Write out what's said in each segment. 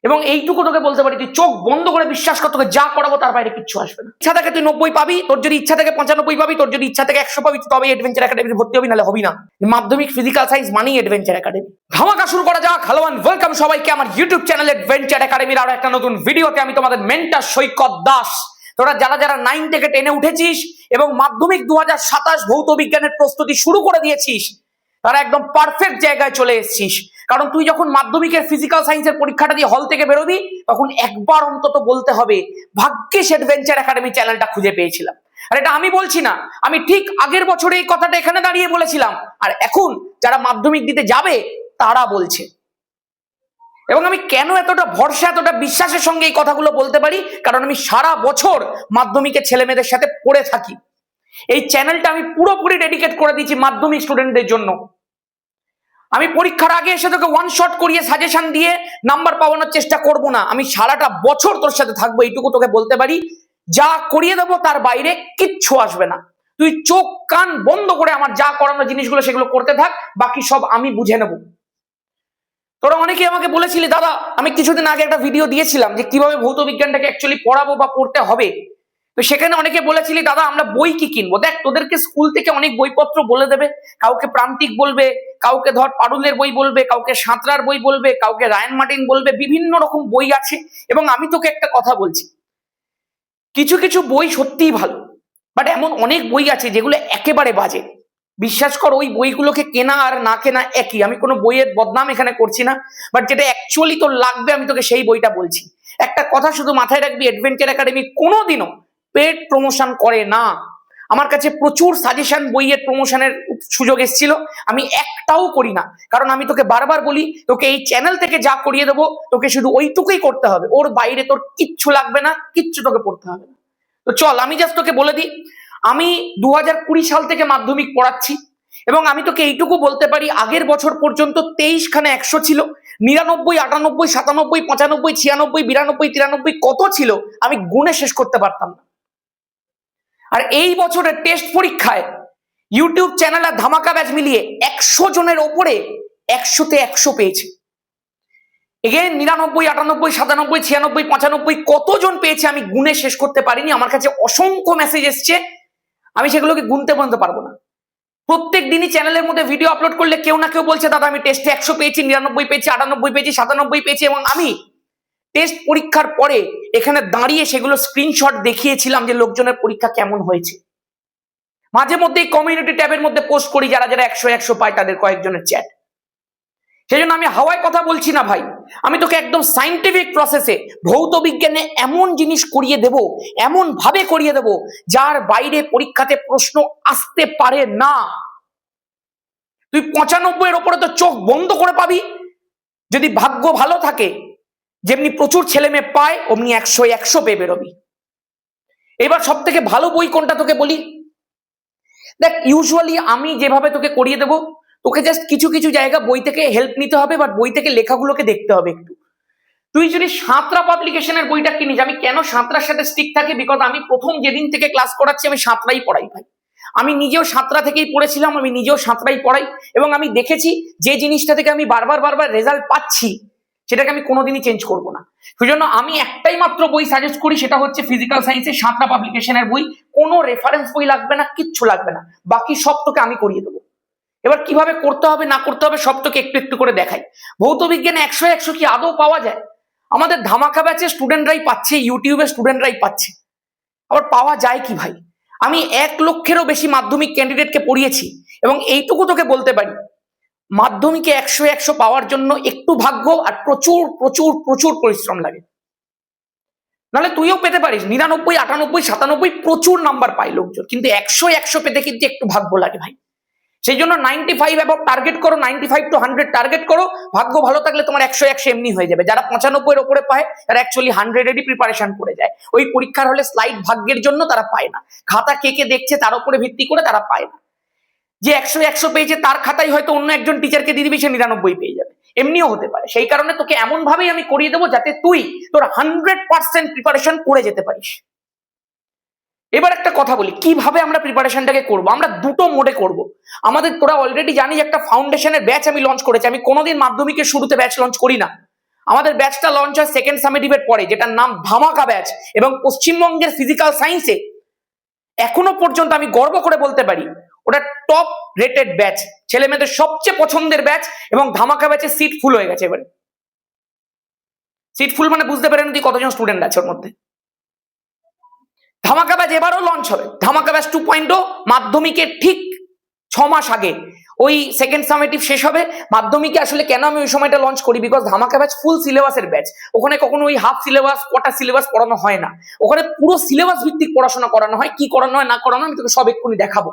এবং এইটুকু তোকে বলতে পারি, তুই চোখ বন্ধ করে বিশ্বাস কর, তোকে যা করাবো তার বাইরে কিচ্ছু আসবে না। ইচ্ছা থেকে তুই 90 পাবি, তোর যদি ইচ্ছা থেকে 95 পাবি, তোর যদি ইচ্ছা থেকে 100 পাবি, তবে অ্যাডভেঞ্চার একাডেমিতে ভর্তি হবি, নাহলে হবি না। মাধ্যমিক ফিজিক্যাল সায়েন্স মানেই অ্যাডভেঞ্চার একাডেমি। ধামাকা শুরু করা যাক। হ্যালো এন্ড ওয়েলকাম সবাইকে আমার ইউটিউব চ্যানেল অ্যাডভেঞ্চার একাডেমির আরো একটা নতুন ভিডিওতে। আমি তোমাদের মেন্টর সৈকত দাস। তোরা যারা যারা 9 থেকে 10-এ উঠেছিস এবং মাধ্যমিক 2027 ভৌত বিজ্ঞানের প্রস্তুতি শুরু করে দিয়েছিস, তারা একদম পারফেক্ট জায়গায় চলে এসেছিস। কারণ তুই যখন মাধ্যমিকের ফিজিক্যাল সায়েন্সের পরীক্ষাটা দিয়ে হল থেকে বেরোবি, তখন একবার অন্তত বলতে হবে ভাগ্যিস অ্যাডভেঞ্চার একাডেমি চ্যানেলটা খুঁজে পেয়েছিলাম। আর এটা আমি বলছি না, আমি ঠিক আগের বছরে এই কথাটা এখানে দাঁড়িয়ে বলেছিলাম, আর এখন যারা মাধ্যমিক দিতে যাবে তারা বলছে। এবং আমি কেন এতটা ভরসা, এতটা বিশ্বাসের সঙ্গে এই কথাগুলো বলতে পারি, কারণ আমি সারা বছর মাধ্যমিকের ছেলে মেয়েদের সাথে পড়ে থাকি। এই চ্যানেলটা আমি পুরোপুরি ডেডিকেট করে দিয়েছি মাধ্যমিক স্টুডেন্টদের জন্য। আমি পরীক্ষার আগে এসে তোকে ওয়ান শট করিয়ে সাজেশন দিয়ে নাম্বার পাওয়ানোর চেষ্টা করব না। আমি সারাটা বছর তোর সাথে থাকবো, এইটুকু তোকে বলতে পারি। যা করিয়ে দেবো তার বাইরে কিচ্ছু আসবে না। তুই চোখ কান বন্ধ করে আমার যা করানোর জিনিসগুলো সেগুলো করতে থাক, বাকি সব আমি বুঝে নেব। তোরা অনেকেই আমাকে বলেছিলি, দাদা আমি কিছুদিন আগে একটা ভিডিও দিয়েছিলাম যে কিভাবে ভৌত বিজ্ঞানটাকে অ্যাকচুয়ালি পড়াবো বা পড়তে হবে। তো সেখানে অনেকে বলেছিলি, দাদা আমরা বই কি কিনবো? দেখ, তোদেরকে স্কুল থেকে অনেক বইপত্র বলে দেবে। কাউকে প্রান্তিক বলবে, কাউকে ধর পারুলের বই বলবে, কাউকে সাঁতরার বই বলবে, কাউকে রায়ান মার্টিন বলবে, বিভিন্ন রকম বই আছে। এবং আমি তোকে একটা কথা বলছি, কিছু কিছু বই সত্যিই ভালো, বাট এমন অনেক বই আছে যেগুলো একেবারে বাজে। বিশ্বাস কর, ওই বইগুলোকে কেনা আর না কেনা একই। আমি কোনো বইয়ের বদনাম এখানে করছি না, বাট যেটা অ্যাকচুয়ালি তোর লাগবে আমি তোকে সেই বইটা বলছি। একটা কথা শুধু মাথায় রাখবি, অ্যাডভেঞ্চার একাডেমি কোনোদিনও পেড প্রমোশন করে না। আমার কাছে প্রচুর সাজেশন বইয়ের প্রমোশনের সুযোগ এসেছিল, আমি একটাও করি না। কারণ আমি তোকে বারবার বলি, তোকে এই চ্যানেল থেকে যা করিয়ে দেবো তোকে শুধু ওইটুকুই করতে হবে, ওর বাইরে তোর কিচ্ছু লাগবে না, কিচ্ছু তোকে পড়তে হবে না। তো চল আমি জাস্ট তোকে বলে দিই, আমি 2020 সাল থেকে মাধ্যমিক পড়াচ্ছি এবং আমি তোকে এইটুকু বলতে পারি, আগের বছর পর্যন্ত 23 খানে 100 ছিল, 99, 98, 97, 95, 96, 92, 93 কত ছিল আমি গুণে শেষ করতে পারতাম না। আর এই বছরের টেস্ট পরীক্ষায় ইউটিউব চ্যানেল আর ধামাকা ব্যাচ মিলিয়ে 100 জনের ওপরে 100-তে 100 পেয়েছে। এগেন 99, 98, 97, 96, 95 কতজন পেয়েছে আমি গুণে শেষ করতে পারিনি। আমার কাছে অসংখ্য মেসেজ এসছে, আমি সেগুলোকে গুনতে বলতে পারবো না। প্রত্যেক দিনই চ্যানেলের মধ্যে ভিডিও আপলোড করলে কেউ না কেউ বলছে, দাদা আমি টেস্টে 100 পেয়েছি, 99 পেয়েছি, 98 পেয়েছি, 97 পেয়েছি। এবং আমি টেস্ট পরীক্ষার পরে এখানে দাঁড়িয়ে সেগুলো স্ক্রিনশট দেখিয়েছিলাম যে লোকজনের পরীক্ষা কেমন হয়েছে। মাঝে মধ্যে কমিউনিটি ট্যাবের মধ্যে পোস্ট করি যারা যারা 100 পায় তাদের কয়েকজনের চ্যাট। সেই জন্য আমি হাওয়ায় কথা বলছি না ভাই, আমি তোকে একদম সাইন্টিফিক প্রসেসে ভৌত বিজ্ঞানে এমন জিনিস করিয়ে দেব, এমন ভাবে করিয়ে দেব যার বাইরে পরীক্ষাতে প্রশ্ন আসতে পারে না। তুই 95-এর ওপরে তো চোখ বন্ধ করে পাবি, যদি ভাগ্য ভালো থাকে। যেমনি প্রচুর ছেলে মেয়ে পায় অমনি 100 পেয়ে বেরোবি। এবার সব থেকে ভালো বই কোনটা তোকে বলি, দেখ ইউজুয়ালি আমি যেভাবে তোকে করিয়ে দেবো, তোকে জাস্ট কিছু কিছু জায়গা বই থেকে হেল্প নিতে হবে, বাট বই থেকে লেখাগুলোকে দেখতে হবে একটু। তুই যদি সাঁতরা পাবলিকেশনের বইটা কিনিস, আমি কেন সাঁতরার সাথে স্টিক থাকি, বিকজ আমি প্রথম যেদিন থেকে ক্লাস করাচ্ছি আমি সাঁতরাই পড়াই ভাই। আমি নিজেও সাঁতরা থেকেই পড়েছিলাম, আমি নিজেও সাঁতরাই পড়াই এবং আমি দেখেছি যে জিনিসটা থেকে আমি বারবার রেজাল্ট পাচ্ছি সেটাকে আমি কোনোদিনই চেঞ্জ করবো না। সেজন্য আমি একটাই মাত্র বই সাজেস্ট করি, সেটা হচ্ছে ফিজিক্যাল সায়েন্সের সাঁতরা পাবলিকেশনের বই। কোনো রেফারেন্স বই লাগবে না, কিচ্ছু লাগবে না, বাকি সব তোকে আমি করিয়ে দেবো। এবার কিভাবে করতে হবে না করতে হবে সব তোকে একটু একটু করে দেখাই। ভৌত বিজ্ঞানে 100 কি আদৌ পাওয়া যায়? আমাদের ধামাকা ব্যাচে স্টুডেন্টরাই পাচ্ছে, ইউটিউবে স্টুডেন্টরাই পাচ্ছে। আবার পাওয়া যায় কি ভাই? আমি 1 লক্ষেরও বেশি মাধ্যমিক ক্যান্ডিডেটকে পড়িয়েছি এবং এইটুকু তোকে বলতে পারি, মাধ্যমিকে 100 পাওয়ার জন্য একটু ভাগ্য আর প্রচুর প্রচুর প্রচুর পরিশ্রম লাগে। নাহলে তুইও পেতে পারিস 99, 98, 97 প্রচুর নাম্বার পায় লোকজন, কিন্তু 100 পেতে কিন্তু একটু ভাগ্য লাগে ভাই। সেই জন্য 95 অ্যাবাউট টার্গেট করো, 95 to 100 টার্গেট করো। ভাগ্য ভালো থাকলে তোমার 100 এমনি হয়ে যাবে। যারা 95-এর ওপরে পায় তারা অ্যাকচুয়ালি 100-এরই প্রিপারেশন করে যায়। ওই পরীক্ষার হলে স্লাইড ভাগ্যের জন্য তারা পায় না, খাতা কে দেখছে তার উপরে ভিত্তি করে তারা পায় না। যে 100 পেয়েছে তার খাতায় হয়তো অন্য একজন টিচারকে দিয়ে দিবি, সে 99 পেয়ে যাবে, এমনিও হতে পারে। সেই কারণে তোকে এমন ভাবেই আমি করিয়ে দেবো যাতে তুই তোর 100% প্রিপারেশন করে যেতে পারিস। এবার একটা কথা বলি, কিভাবে আমরা প্রিপারেশনটাকে করব। আমরা দুটো মোডে করব। আমাদের তোরা অলরেডি জানিস একটা ফাউন্ডেশনের ব্যাচ আমি লঞ্চ করেছি। আমি কোনোদিন মাধ্যমিকের শুরুতে ব্যাচ লঞ্চ করি না, আমাদের ব্যাচটা লঞ্চ হয় সেকেন্ড সামেটিভের পরে, যেটার নাম ধামাকা ব্যাচ, এবং পশ্চিমবঙ্গের ফিজিক্যাল সায়েন্সে এখনো পর্যন্ত আমি গর্ব করে বলতে পারি ওটা টপ রেটেড ব্যাচ, ছেলে মেয়েদের সবচেয়ে পছন্দের ব্যাচ। এবং ধামাকা ব্যাচে সিট ফুল হয়ে গেছে। এবারে সিট ফুল মানে বুঝতে পারেন কতজন স্টুডেন্ট আছে ওর মধ্যে। ধামাকা ব্যাচ এবারও লঞ্চ হবে, ধামাকা ব্যাচ 2.0। মাধ্যমিকের ঠিক 6 মাস আগে ওই সেকেন্ড সামেটিভ শেষ হবে। মাধ্যমিকে আসলে কেন আমি ওই সময়টা লঞ্চ করি, বিকজ ধামাকা ব্যাচ ফুল সিলেবাসের ব্যাচ। ওখানে কখনো ওই হাফ সিলেবাস কোয়ার্টার সিলেবাস পড়ানো হয় না, ওখানে পুরো সিলেবাস ভিত্তিক পড়াশোনা করানো হয়। কি করানো হয় না করানো আমি তোকে সব এক্ষুনি দেখাবো।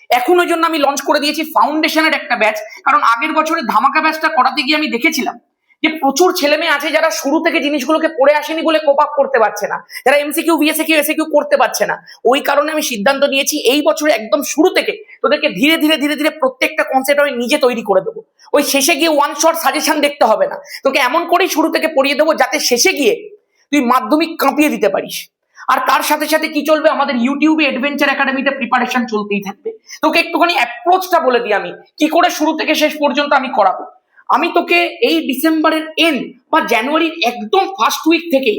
এখন ওই জন্য আমি লঞ্চ করে দিয়েছি ফাউন্ডেশনের একটা ব্যাচ, কারণ আগের বছরে ধামাকা ব্যাচটা করাতে গিয়ে আমি দেখেছিলাম যে প্রচুর ছেলে মেয়ে আছে যারা শুরু থেকে জিনিসগুলোকে পড়ে আসেনি বলে কোপ আপ করতে পারছে না, যারা এমসিকিউ ভিএসকিউ এসকিউ করতে পারছে না। ওই কারণে আমি সিদ্ধান্ত নিয়েছি এই বছরে একদম শুরু থেকে তোদেরকে ধীরে ধীরে ধীরে ধীরে প্রত্যেকটা কনসেপ্ট আমি নিজে তৈরি করে দেবো। ওই শেষে গিয়ে ওয়ান শট সাজেশন দেখতে হবে না, তোকে এমন করেই শুরু থেকে পড়িয়ে দেবো যাতে শেষে গিয়ে তুই মাধ্যমিক কাঁপিয়ে দিতে পারিস। আর তার সাথে সাথে কি চলবে, আমাদের ইউটিউবে অ্যাডভেঞ্চার একাডেমিতে প্রিপারেশন চলতেই থাকবে। তোকে একটুখানি অ্যাপ্রোচটা বলে দিই আমি কি করে শুরু থেকে শেষ পর্যন্ত আমি করাবো। আমি তোকে এই ডিসেম্বরের এন্ড বা জানুয়ারির একদম ফার্স্ট উইক থেকে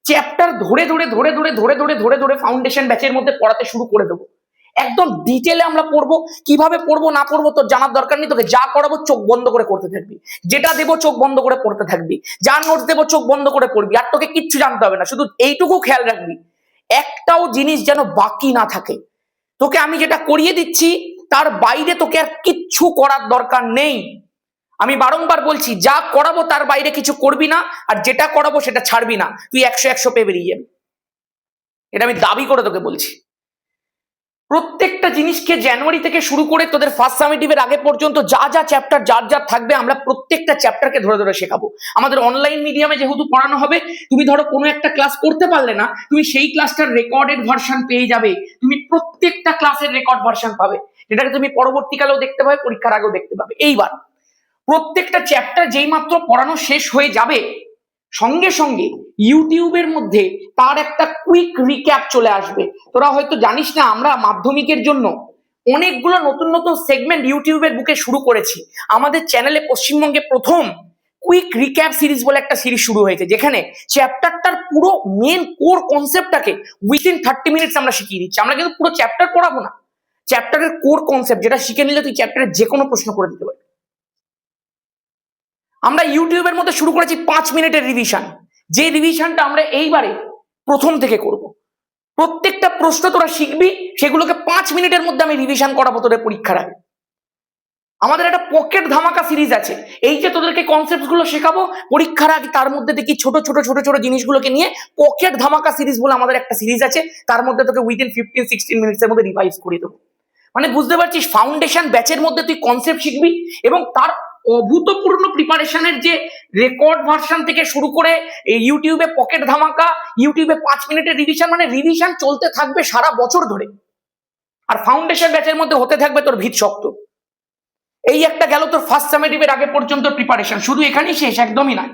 চ্যাপ্টার ধরে ধরে ধরে ধরে ধরে ধরে ধরে ধরে ফাউন্ডেশন ব্যাচের মধ্যে পড়াতে শুরু করে দেবো। একদম ডিটেলে আমরা পড়বো। কিভাবে পড়বো না পড়বো তোর জানার দরকার নেই, তোকে যা করাবো চোখ বন্ধ করে করতে থাকবি, যেটা দেবো চোখ বন্ধ করে পড়তে থাকবি, যা নোটস দেবো চোখ বন্ধ করে পড়বি। আর তোকে কিচ্ছু জানতে হবে না, শুধু এইটুকু খেয়াল রাখবি একটাও জিনিস যেন বাকি না থাকে। তোকে আমি যেটা করিয়ে দিচ্ছি তার বাইরে তোকে আর কিচ্ছু করার দরকার নেই। আমি বারংবার বলছি যা করাবো তার বাইরে কিছু করবি না, আর যেটা করাবো সেটা ছাড়বি না। তুই 100 পেয়ে বেরিয়ে যাবি, এটা আমি দাবি করে তোকে বলছি। প্রত্যেকটা জিনিসকে জানুয়ারি থেকে শুরু করে তোদের ফার্স্ট সামেটিভের আগে পর্যন্ত যা যা চ্যাপ্টার যার যার থাকবে আমরা প্রত্যেকটা চ্যাপ্টারকে ধরে ধরে শেখাবো। আমাদের অনলাইন মিডিয়ামে যেহেতু পড়ানো হবে, তুমি ধরো কোনো একটা ক্লাস করতে পারলে না, তুমি সেই ক্লাসটার রেকর্ডেড ভার্সন পেয়ে যাবে। তুমি প্রত্যেকটা ক্লাসের রেকর্ড ভার্সন পাবে, যেটাকে তুমি পরবর্তীকালেও দেখতে পাবে, পরীক্ষার আগেও দেখতে পাবে। এইবার প্রত্যেকটা চ্যাপ্টার যেই মাত্র পড়ানো শেষ হয়ে যাবে সঙ্গে সঙ্গে ইউটিউবের মধ্যে তার একটা কুইক রিক্যাপ চলে আসবে। তোরা হয়তো জানিস না, আমরা মাধ্যমিকের জন্য অনেকগুলো নতুন নতুন সেগমেন্ট ইউটিউবের বুকে শুরু করেছি। আমাদের চ্যানেলে পশ্চিমবঙ্গে প্রথম কুইক রিক্যাপ সিরিজ বলে একটা সিরিজ শুরু হয়েছে, যেখানে চ্যাপ্টারটার পুরো মেন কোর কনসেপ্টটাকে উইথিন 30 মিনিটস আমরা শিখিয়ে দিচ্ছি। আমরা কিন্তু পুরো চ্যাপ্টার পড়াবো না, চ্যাপ্টারের কোর কনসেপ্ট যেটা শিখে নিলে তুই চ্যাপ্টারের যে কোনো প্রশ্ন করে দিতে পারবি। আমরা ইউটিউবের মধ্যে শুরু করেছি 5 মিনিটের রিভিশন, যে রিভিশনটা আমরা এইবারে প্রথম থেকে করব। প্রত্যেকটা প্রশ্ন তোরা শিখবি, সেগুলোকে 5 মিনিটের মধ্যে আমি রিভিশন করাবো তোদের পরীক্ষার আগে। আমাদের একটা পকেট ধামাকা সিরিজ আছে, এই যে তোদেরকে কনসেপ্ট গুলো শেখাবো পরীক্ষার আগে, তার মধ্যে দেখি ছোট ছোট ছোট ছোট জিনিসগুলোকে নিয়ে পকেট ধামাকা সিরিজ বলে আমাদের একটা সিরিজ আছে, তার মধ্যে তোকে উইদিন 15-16 মিনিটসের মধ্যে রিভাইজ করে দেবো। মানে বুঝতে পারছিস, ফাউন্ডেশন ব্যাচের মধ্যে তুই কনসেপ্ট শিখবি এবং তার অভূতপূর্ণ প্রিপারেশনের যে রেকর্ড ভার্সন থেকে শুরু করে ইউটিউবে পকেট ধামাকা, ইউটিউবে 5 মিনিটের রিভিশন, মানে রিভিশন চলতে থাকবে সারা বছর ধরে। আর ফাউন্ডেশন ব্যাচের মধ্যে হতে থাকবে তোর ভিত শক্ত। এই একটা গেল তোর ফার্স্ট সামেটিভের আগে পর্যন্ত প্রিপারেশন, শুধু এখানেই শেষ একদমই নয়।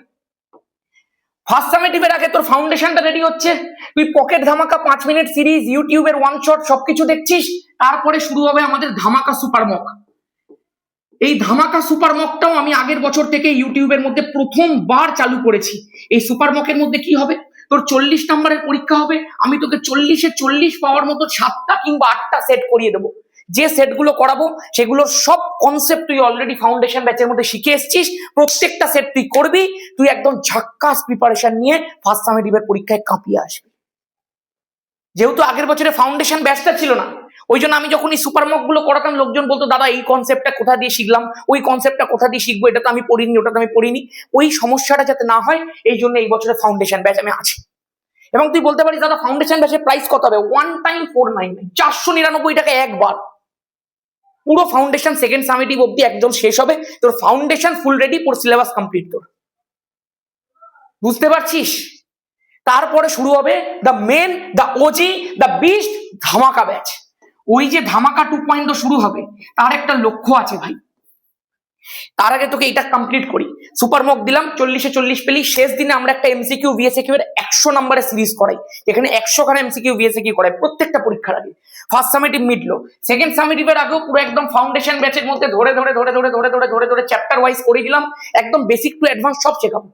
ফার্স্ট সামেটিভের আগে তোর ফাউন্ডেশনটা রেডি হচ্ছে, তুই পকেট ধামাকা 5 মিনিট সিরিজ, ইউটিউবের ওয়ান শট সবকিছু দেখছিস। তারপরে শুরু হবে আমাদের ধামাকা সুপার মক। এই ধামাকা সুপার মকটাও আমি আগের বছর থেকে ইউটিউবের মধ্যে প্রথমবার চালু করেছি। এই সুপার মকের মধ্যে কি হবে, তোর 40 নম্বরের পরীক্ষা হবে, আমি তোকে 40-এ 40 পাওয়ার মতো 7টা কিংবা 8টা সেট করিয়ে দেবো। যে সেটগুলো করাবো সেগুলোর সব কনসেপ্ট তুই অলরেডি ফাউন্ডেশন ব্যাচের মধ্যে শিখে এসেছিস। প্রত্যেকটা সেট তুই করবি, তুই একদম ঝাক্কাস প্রিপারেশন নিয়ে ফার্স্ট সামেটিভের পরীক্ষায় কাঁপিয়ে আসবি। যেহেতু আগের বছরে ফাউন্ডেশন ব্যাচটা ছিল না, ওই জন্য আমি যখন এই সুপার মক গুলো করাতাম লোকজন বলতো দাদা এই কনসেপ্টটা কোথা দিয়ে শিখলাম, ওই কনসেপ্টটা কোথা দিয়ে শিখবো, এটা তো আমি পড়িনি, ওটা তো আমি পড়িনি। ওই সমস্যাটা যাতে না হয় এই জন্য এই বছরে ফাউন্ডেশন ব্যাচ আমি আছি। এবং তুই বলতে পারিস দাদা ফাউন্ডেশন ব্যাচের প্রাইস কত হবে, 1 টাইম 499, 499 টাকা একবার। পুরো ফাউন্ডেশন সেকেন্ড সামেটিভ অব্দি একদম শেষ হবে, তোর ফাউন্ডেশন ফুল রেডি, পুরো সিলেবাস কমপ্লিট তোর। বুঝতে পারছিস? তারপরে শুরু হবে the main, the OG, the beast ধামাকা ব্যাচ। ওই যে ধামাকা 2.0 শুরু হবে তার একটা লক্ষ্য আছে ভাই। তার আগে তোকে এটা কমপ্লিট করি। সুপার মক দিলাম, 40-এ 40 পেলি। শেষ দিনে আমরা একটা এমসিকিউ ভিএসকিউ এর 100 নম্বরের সিরিজ করাই, এখানে 100 খানা এমসিকিউ ভিএসকিউ করাই প্রত্যেকটা পরীক্ষার আগে। ফার্স্ট সামেটিভ মিডলো, সেকেন্ড সামেটিভের আগেও পুরো একদম ফাউন্ডেশন ব্যাচের মধ্যে ধরে ধরে ধরে ধরে ধরে ধরে ধরে ধরে চ্যাপ্টার ওয়াইজ করে দিলাম, একদম বেসিক টু অ্যাডভান্স সব শেখাবো।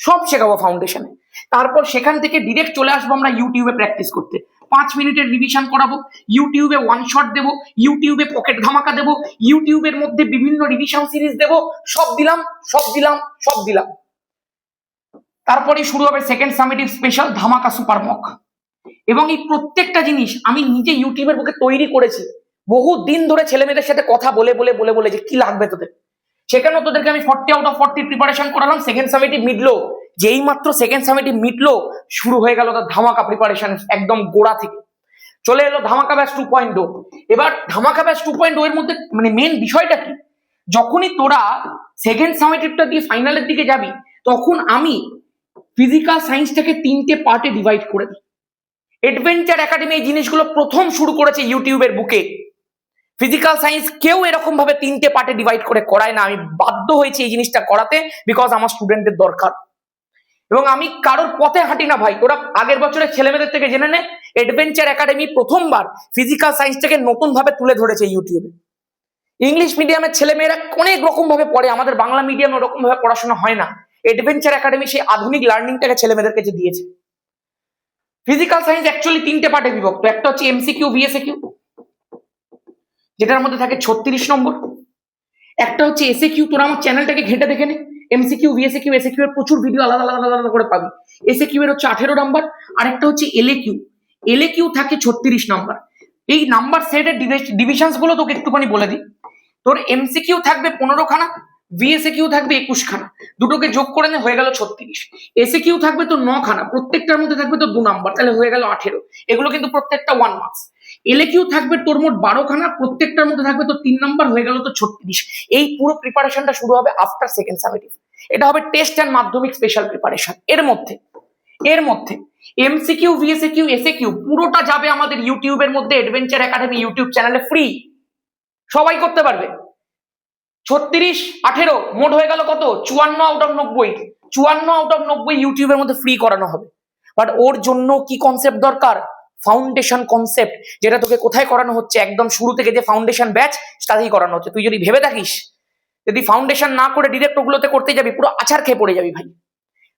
সব শেখাবো ফাউন্ডেশনে। তারপর সেখান থেকে ডিরেক্ট চলে আসবো আমরা ইউটিউবে প্র্যাকটিস করতে। 5 মিনিটের রিভিশন করাবো, ইউটিউবে ওয়ান শট দেবো, ইউটিউবে পকেট ধামাকা দেবো, ইউটিউবের মধ্যে বিভিন্ন রিভিশন সিরিজ দেবো, সব দিলাম সব দিলাম সব দিলাম। তারপরে শুরু হবে সেকেন্ড সামেটিভ স্পেশাল ধামাকা সুপার মক। এবং এই প্রত্যেকটা জিনিস আমি নিজে ইউটিউবের বুকে তৈরি করেছি, বহু দিন ধরে ছেলে মেয়েদের সাথে কথা বলে বলে বলে বলে যে কি লাগবে তোদের। সেখানেও তোদেরকে আমি 40 আউট অফ 40 প্রিপারেশন করালাম। সেকেন্ড সামেটিভ মিটলো, যেই মাত্র সেকেন্ড সামেটিভ মিটলো শুরু হয়ে গেল তার ধামাকা প্রিপারেশন একদম গোড়া থেকে। চলে এলো ধামাকা ব্যাচ 2.0। এবার ধামাকা ব্যাচ 2.0 এর মধ্যে মানে মেন বিষয়টা কি, যখনই তোরা সেকেন্ড সামেটিভটা দিয়ে ফাইনালের দিকে যাবি তখন আমি ফিজিক্যাল সায়েন্সটাকে 3টে পার্টে ডিভাইড করে দিই। অ্যাডভেঞ্চার একাডেমি এই জিনিসগুলো প্রথম শুরু করেছে ইউটিউবের বুকে। ফিজিক্যাল সায়েন্স কেউ এরকম ভাবে 3টে পার্টে ডিভাইড করে করায় না, আমি বাধ্য হয়েছি এই জিনিসটা করাতে, বিকজ আমার স্টুডেন্টদের দরকার। এবং আমি কারোর পথে হাঁটি না ভাই, তোরা আগের বছরের ছেলেমেয়েদের থেকে জেনে নে, অ্যাডভেঞ্চার একাডেমি প্রথমবার ফিজিক্যাল সায়েন্সটাকে নতুন ভাবে তুলে ধরেছে ইউটিউবে। ইংলিশ মিডিয়ামের ছেলেমেয়েরা অনেক রকম ভাবে পড়ে, আমাদের বাংলা মিডিয়ামে ওরকম ভাবে পড়াশোনা হয় না। অ্যাডভেঞ্চার একাডেমি সেই আধুনিক লার্নিংটাকে ছেলেমেয়েদেরকে যে দিয়েছে। ফিজিক্যাল সায়েন্স অ্যাকচুয়ালি 3টে পার্টে বিভক্ত। একটা হচ্ছে এমসিকিউ ভিএসএকিউ, যেটার মধ্যে থাকে 36 নম্বর। একটা হচ্ছে এসএকিউ, তোরা আমার চ্যানেলটাকে ঘেঁটে দেখে নে, এমসিকিউ ভিএসএকিউ এসএকিউ এর প্রচুর ভিডিও আলাদা আলাদা আলাদা করে পাবি। এসএকিউ এর হচ্ছে 18 নাম্বার। আর একটা হচ্ছে এলএকিউ, এলএকিউ থাকে 36 নাম্বার। এই নাম্বার সেটের ডিভিশনস গুলো তোকে একটুখানি বলে দিই। তোর এমসিকিউ থাকবে 15 খানা, ভিএসএকিউ থাকবে 21 খানা, দুটোকে যোগ করে নে হয়ে গেল 36। এসএকিউ থাকবে তো 9 খানা, প্রত্যেকটার মধ্যে থাকবে তো 2 নাম্বার, তাহলে হয়ে গেল 18। এগুলো কিন্তু প্রত্যেকটা 1 মার্কস। এলএকিউ থাকবে তোর মোট 12 খানা, প্রত্যেকটার মধ্যে থাকবে তো 3 নাম্বার, হয়ে গেল তো 36। এই পুরো প্রিপারেশনটা শুরু হবে আফটার সেকেন্ড সামেটিভ। এটা হবে টেস্ট এন্ড মাধ্যমিক স্পেশাল প্রিপারেশন। এর মধ্যে এমসিকিউ ভিএসএকিউ এসএকিউ পুরোটা যাবে আমাদের ইউটিউবের মধ্যে, অ্যাডভেঞ্চার একাডেমি ইউটিউব চ্যানেলে ফ্রি, সবাই করতে পারবে। 36 18 মোট হয়ে গেল কত, 54 আউট অফ 90। 54 আউট অফ 90 ইউটিউবের মধ্যে ফ্রি করানো হবে। বাট ওর জন্য কি কনসেপ্ট দরকার, ফাউন্ডেশন কনসেপ্ট, যেটা তোকে কোথায় করানো হচ্ছে, একদম শুরু থেকে যে ফাউন্ডেশন ব্যাচ তাতেই করানো হচ্ছে। তুই যদি ভেবে থাকিস যদি ফাউন্ডেশন না করে ডিরেক্ট ওগুলোতে করতে যাবি, পুরো আছাড় খেয়ে পড়ে যাবি ভাই।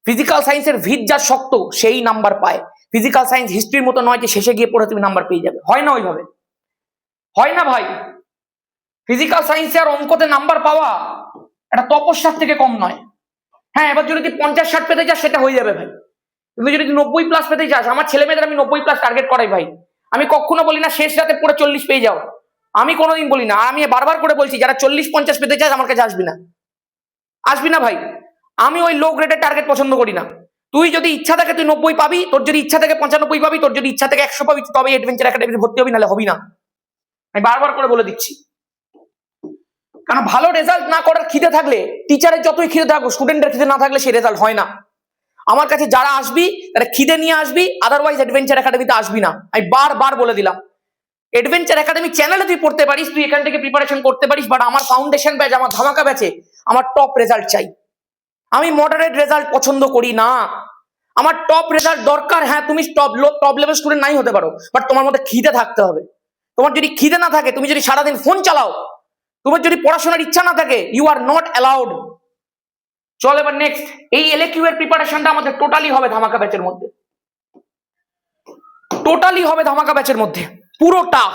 ফিজিক্যাল সায়েন্সের ভিত যা শক্ত সেই নাম্বার পায়। ফিজিক্যাল সায়েন্স হিস্ট্রির মতো নয় যে শেষে গিয়ে পড়ে তুমি নাম্বার পেয়ে যাবে, হয় না ওইভাবে, হয় না ভাই। ফিজিক্যাল সায়েন্সে আর অঙ্কতে নাম্বার পাওয়া এটা তপস্যার থেকে কম নয়। হ্যাঁ, এবার যদি 50-60 পেতে যাস সেটা হয়ে যাবে ভাই, কিন্তু যদি 90+ পেতে যাস, আমার ছেলে মেয়েদের আমি 90+ টার্গেট করাই ভাই। আমি কখনো বলি না শেষ রাতে পড়ে 40 পেয়ে যাও, আমি কোনোদিন বলি না। আমি বারবার করে বলছি যারা 40-50 পেতে চাস আমার কাছে আসবি না ভাই। আমি ওই লো গ্রেডের টার্গেট পছন্দ করি না। তুই যদি ইচ্ছা থাকে তুই 90 পাবি, তোর যদি ইচ্ছা থাকে 95 পাবি, তোর যদি ইচ্ছা থাকে 100 পাবি, তবে অ্যাডভেঞ্চার একাডেমিতে ভর্তি হবি, নাহলে হবি না। আমি বারবার করে বলে দিচ্ছি, কারণ ভালো রেজাল্ট না করার খিদে থাকলে, টিচারের যতই খিদে থাকো, স্টুডেন্টের খিদে না থাকলে সেই রেজাল্ট হয় না। আমার কাছে যারা আসবি তারা খিদে নিয়ে আসবি, আদারওয়াইজ অ্যাডভেঞ্চার একাডেমিতে আসবি না। আমি বারবার বলে দিলাম, অ্যাডভেঞ্চার একাডেমি চ্যানেলে তুই পড়তে পারিস, তুই এখান থেকে প্রিপারেশন করতে পারিস, বাট আমার ফাউন্ডেশন ব্যাচ, আমার ধামাকা ব্যাচে আমার টপ রেজাল্ট চাই। আমি মডারেট রেজাল্ট পছন্দ করি না, আমার টপ রেজাল্ট দরকার। হ্যাঁ, তুমি টপ লেভেল স্টুডেন্ট নাই হতে পারো, বাট তোমার মধ্যে খিদে থাকতে হবে। তোমার যদি খিদে না থাকে, তুমি যদি সারাদিন ফোন চালাও, তোমার যদি পড়াশোনার ইচ্ছা না থাকে, ইউ আর নট অ্যালাউড। চল এবার নেক্সট, এই এলএকিউ এর প্রিপারেশনটা আমাদের টোটালি হবে ধামাকা ব্যাচের মধ্যে, পুরোটা।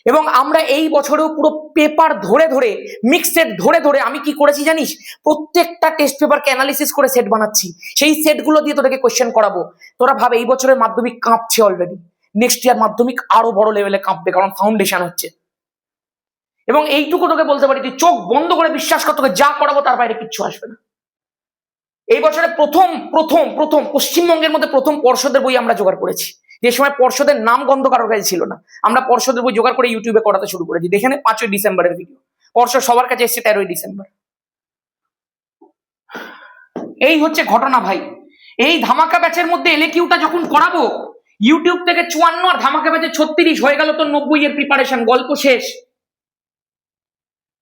এবং আমরা এই বছরেও পুরো পেপার ধরে ধরে, মিক্সড ধরে ধরে, আমি কি করেছি জানিস, প্রত্যেকটা টেস্ট পেপারকে অ্যানালিসিস করে সেট বানাচ্ছি, সেই সেটগুলো দিয়ে তোদেরকে কোশ্চেন করাবো। তোরা ভাবে এই বছরের মাধ্যমিক কাঁপছে অলরেডি, নেক্সট ইয়ার মাধ্যমিক আরো বড় লেভেলে কাঁপবে, কারণ ফাউন্ডেশন হচ্ছে। এবং এইটুকু তোকে বলতে পারি, তুই চোখ বন্ধ করে বিশ্বাস কর, তোকে যা করাবো তার বাইরে কিচ্ছু আসবে না। এই বছরে প্রথম পশ্চিমবঙ্গের মধ্যে প্রথম পর্ষদের বই আমরা জোগাড় করেছি, যে সময় পর্ষদের নাম গন্ধ কারোর কাছে ছিল না। আমরা পর্ষদের বই জোগাড় করে ইউটিউবে করাতে শুরু করেছি। দেখে নে 5ই ডিসেম্বরের ভিডিও, পর্ষদ সবার কাছে এসেছে 13ই ডিসেম্বর। এই হচ্ছে ঘটনা ভাই। এই ধামাকা ব্যাচের মধ্যে এলএকিউটা যখন করাবো, ইউটিউব থেকে 54 আর ধামাকা ব্যাচে 36, হয়ে গেল তো 90 এর প্রিপারেশন, গল্প শেষ।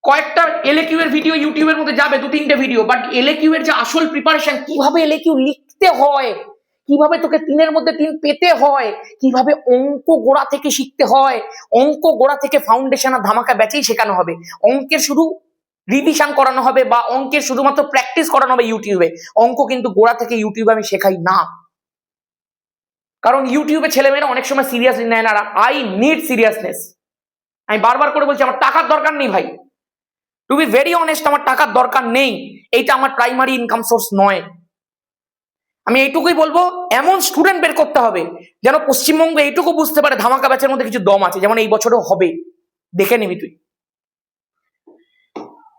কয়েকটা এলএকিউ এর ভিডিও ইউটিউবের মধ্যে যাবে, 2-3টে ভিডিও, বাট এলএকিউ এর যে আসল প্রিপারেশন, কিভাবে এলএকিউ লিখতে হয়, কিভাবে তোকে 3-এর মধ্যে 3 পেতে হয়, কিভাবে অঙ্ক গোড়া থেকে শিখতে হয়, অঙ্ক গোড়া থেকে ফাউন্ডেশন আর ধামাকা ব্যাচেই শেখানো হবে। অঙ্কের শুধু রিভিশন করানো হবে বা অঙ্কের শুধুমাত্র প্র্যাকটিস করানো হবে ইউটিউবে। অঙ্ক কিন্তু গোড়া থেকে ইউটিউবে আমি শেখাই না, কারণ ইউটিউবে ছেলেমেয়েরা অনেক সময় সিরিয়াসলি নেয় না। আর আই নিড সিরিয়াসনেস। আমি বারবার করে বলছি আমার টাকার দরকার নেই ভাই, টু বি ভেরি অনেস্ট, আমার টাকার দরকার নেই, এইটা আমার প্রাইমারি ইনকাম সোর্স নয়। আমি এইটুকুই বলবো, এমন স্টুডেন্ট বের করতে হবে যেন পশ্চিমবঙ্গ এইটুকু বুঝতে পারে ধামাকা ব্যাচের মধ্যে কিছু দম আছে, যেমন এই বছরও হবে, দেখে নিবি তুই।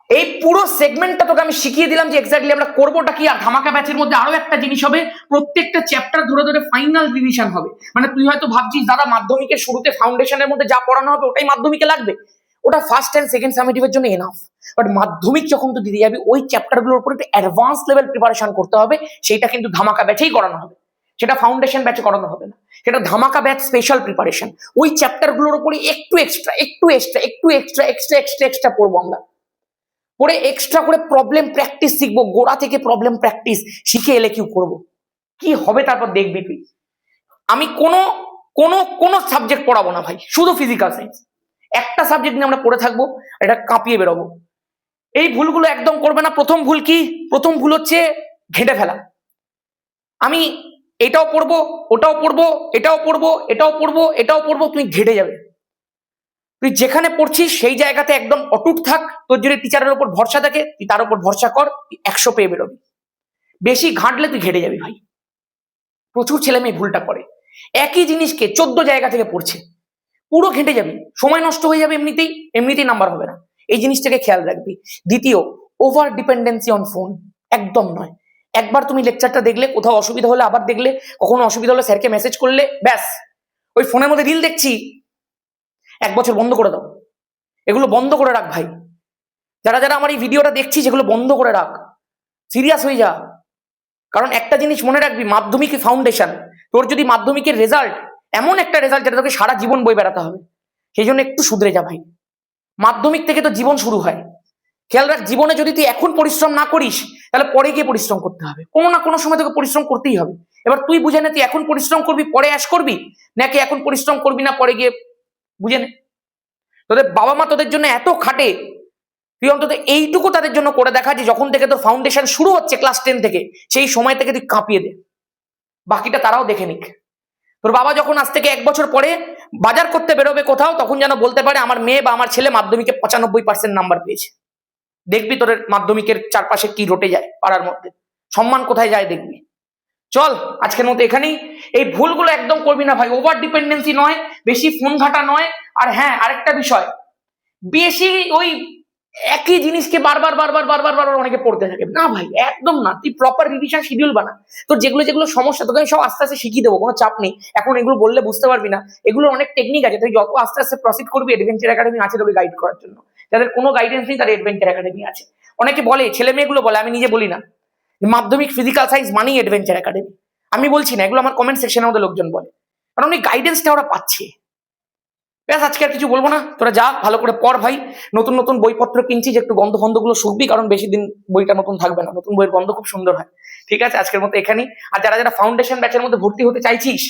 এই পুরো সেগমেন্টটা তোকে আমি শিখিয়ে দিলাম যে এক্স্যাক্টলি আমরা করবোটা কি। আর ধামাকা ব্যাচের মধ্যে আরো একটা জিনিস হবে, প্রত্যেকটা চ্যাপ্টার ধরে ধরে ফাইনাল রিভিশন হবে। মানে তুই হয়তো ভাবছিস দাদা মাধ্যমিকের শুরুতে ফাউন্ডেশনের মধ্যে যা পড়ানো হবে ওটাই মাধ্যমিকে লাগবে, ওটা ফার্স্ট এন্ড সেকেন্ড সামেটিভের জন্য এনাফ। বাট মাধ্যমিক যখন তুই দিতে যাবি ওই চ্যাপ্টারগুলোর উপর একটু অ্যাডভান্স লেভেল প্রিপারেশন করতে হবে, সেটা কিন্তু ধামাকা ব্যাচেই করানো হবে, সেটা ফাউন্ডেশন ব্যাচে করানো হবে না, সেটা ধামাকা ব্যাচ স্পেশাল প্রিপারেশন। ওই চ্যাপ্টারগুলোর উপরে একটু এক্সট্রা পড়বো আমরা, পরে এক্সট্রা করে প্রবলেম প্র্যাকটিস শিখবো, গোড়া থেকে প্রবলেম প্র্যাকটিস শিখে এলে কি করবো, কি হবে তারপর দেখবি তুই। আমি কোনো কোনো কোনো সাবজেক্ট পড়াবো না ভাই, শুধু ফিজিক্যাল সায়েন্স একটা সাবজেক্ট নিয়ে আমরা পড়ে থাকবো, এটা কাঁপিয়ে বেরোবো। এই ভুলগুলো একদম করবে না। প্রথম ভুল কি? প্রথম ভুল হচ্ছে ঘেঁটে ফেলা। আমি এটাও পড়বো, ওটাও পড়বো, এটাও পড়বো, এটাও পড়বো, এটাও পড়বো, তুমি ঘেঁটে যাবে। তুই যেখানে পড়ছিস সেই জায়গাতে একদম অটুট থাক। তোর যদি টিচারের উপর ভরসা থাকে তুই তার উপর ভরসা কর, তুই 100 পেয়ে বেরোবি। বেশি ঘাঁটলে তুই ঘেটে যাবি ভাই। প্রচুর ছেলে মেয়ে ভুলটা করে, একই জিনিসকে 14 জায়গা থেকে পড়ছে, পুরো ঘেঁটে যাবি, সময় নষ্ট হয়ে যাবে, এমনিতেই নাম্বার হবে না। এই জিনিসটাকে খেয়াল রাখবি। দ্বিতীয়, ওভার ডিপেন্ডেন্সি অন ফোন একদম নয়। একবার তুমি লেকচারটা দেখলে, কোথাও অসুবিধা হলে আবার দেখলে, কখনো অসুবিধা হলে স্যারকে মেসেজ করলে, ব্যাস ওই ফোনের মধ্যে রিল দেখছি 1 বছর বন্ধ করে দাও। এগুলো বন্ধ করে রাখ ভাই। যারা যারা আমার এই ভিডিওটা দেখছিস এগুলো বন্ধ করে রাখ, সিরিয়াস হয়ে যা। কারণ একটা জিনিস মনে রাখবি, মাধ্যমিক ফাউন্ডেশন, তোর যদি মাধ্যমিকের রেজাল্ট এমন একটা রেজাল্ট যেটা তোকে সারা জীবন বই বেড়াতে হবে, সেই জন্য একটু শুধরে যা ভাই। মাধ্যমিক থেকে তো জীবন শুরু হয়। খেয়াল রাখ, জীবনে যদি তুই এখন পরিশ্রম না করিস তাহলে পরে গিয়ে পরিশ্রম করতে হবে, কোনো না কোনো সময় তোকে পরিশ্রম করতেই হবে। এবার তুই বুঝে নে তুই এখন পরিশ্রম করবি পরে অ্যাশ করবি, নাকি এখন পরিশ্রম করবি না পরে গিয়ে, বুঝে নে। তোদের বাবা মা তোদের জন্য এত খাটে, তুই অন্তত এইটুকু তাদের জন্য করে দেখা যে যখন থেকে তোর ফাউন্ডেশন শুরু হচ্ছে ক্লাস 10 থেকে, সেই সময় থেকে তুই কাঁপিয়ে দে, বাকিটা তারাও দেখে নিক। তোর বাবা যখন আজ থেকে 1 বছর পরে বাজার করতে বেরোবে কোথাও, তখন যেন বলতে পারে আমার মেয়ে বা আমার ছেলে মাধ্যমিকে 95% নাম্বার পেয়েছে। দেখবি তোর মাধ্যমিকের চারপাশে কি রটে যায়, পাড়ার মধ্যে সম্মান কোথায় যায় দেখবি। চল আজকের মতো এখানেই। এই ভুলগুলো একদম করবি না ভাই, ওভার ডিপেন্ডেন্সি নয়, বেশি ফোন ঘাটা নয়। আর হ্যাঁ, আরেকটা বিষয়, বেশি ওই একই জিনিসকে বারবার অনেকে পড়তে থাকে না ভাই, একদম না। তুই প্রপার রিভিশন শিডিউল বানা। তোর যেগুলো যেগুলো সমস্যা তোকে আমি সব আস্তে আস্তে শিখিয়ে দেবো, কোনো চাপ নেই। এখন এগুলো বললে বুঝতে পারবি না, এগুলো অনেক টেকনিক আছে। তুই যত আস্তে আস্তে প্রসিড করবি, অ্যাডভেঞ্চার একাডেমি আছে তোকে গাইড করার জন্য। যাদের কোনো গাইডেন্স নেই তাদের অ্যাডভেঞ্চার একাডেমি আছে। অনেকে বলে, ছেলে মেয়েগুলো বলে, আমি নিজে বলি না, মাধ্যমিক ফিজিক্যাল সায়েন্স মানেই অ্যাডভেঞ্চার একাডেমি। আমি বলছি না, এগুলো আমার কমেন্ট সেকশনের মধ্যে লোকজন বলে, কারণ ওই গাইডেন্সটা ওরা পাচ্ছে। ব্যাস, আজকে আর কিছু বলবো না, তোরা যা ভালো করে পড় ভাই। নতুন নতুন বইপত্র কিনছি যে একটু গন্ধ ফন্ধ গুলো শুকবি, কারণ বেশি দিন বইটা নতুন থাকবে না, নতুন বইয়ের গন্ধ খুব সুন্দর হয়। ঠিক আছে, আজকের মতো এখানেই। আর যারা যারা ফাউন্ডেশন ব্যাচের মধ্যে ভর্তি হতে চাইছিস,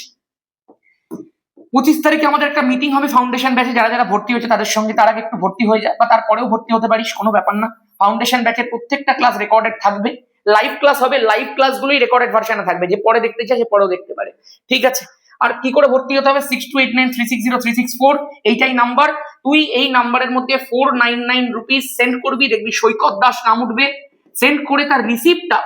25 তারিখে আমাদের একটা মিটিং হবে ফাউন্ডেশন ব্যাচে। যারা যারা ভর্তি হয়েছে তাদের সঙ্গে তার আগে একটু ভর্তি হয়ে যায়, বা তারপরেও ভর্তি হতে পারিস, কোনো ব্যাপার না। ফাউন্ডেশন ব্যাচের প্রত্যেকটা ক্লাস রেকর্ডেড থাকবে, লাইভ ক্লাস হবে, লাইভ ক্লাসগুলোই রেকর্ডেড ভার্সনে থাকবে, যে পরে দেখতে চায় সে পরেও দেখতে পারে। ঠিক আছে, আর কি করে ভর্তি হতে হবে? 6289360364 এইটাই নাম্বার। তুই এই নাম্বারের মধ্যে 499 রুপিস সেন্ড করবি, দেখবি সৈকত দাস নাম উঠবে। সেন্ড করে তার রিসিপ্টটা,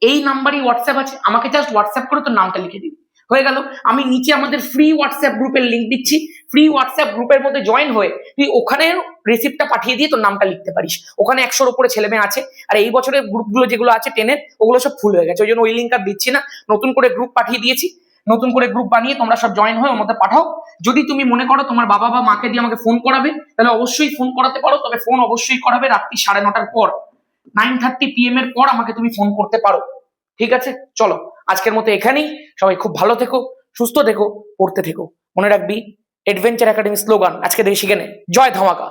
এই নাম্বারই হোয়াটসঅ্যাপ আছে, আমাকে জাস্ট হোয়াটসঅ্যাপ করে তোর নামটা লিখে দিবি, হয়ে গেল। আমি নিচে আমাদের ফ্রি হোয়াটসঅ্যাপ গ্রুপের লিঙ্ক দিচ্ছি, ফ্রি হোয়াটসঅ্যাপ গ্রুপের মধ্যে জয়েন হয়ে তুই ওখানে রিসিপ্টটা পাঠিয়ে দিয়ে তোর নামটা লিখতে পারিস। ওখানে 100-র উপরে ছেলে মেয়ে আছে। আর এই বছরের গ্রুপগুলো যেগুলো আছে 10-এর, ওগুলো সব ফুল হয়ে গেছে, ওই জন্য ওই লিঙ্ক আর দিচ্ছি না। নতুন করে গ্রুপ পাঠিয়ে দিয়েছি, নতুন করে গ্রুপ বানিয়ে তোমরা সব জয়েন হয়ে ওর মধ্যে পাঠাও। যদি তুমি মনে করো তোমার বাবা বা মাকে দিয়ে আমাকে ফোন করাবে, তাহলে অবশ্যই ফোন করাতে পারো, তবে ফোন অবশ্যই করাবে রাত্রি 9:30-টার পর, 9:30 PM এর পর আমাকে তুমি ফোন করতে পারো। ঠিক আছে, চলো আজকের মতো এখানেই। সবাই খুব ভালো থেকো, সুস্থ থেকো, পড়তে থেকো। মনে রাখবি, অ্যাডভেঞ্চার একাডেমি স্লোগান আজকে থেকে শিখে নে, জয় ধামাকা।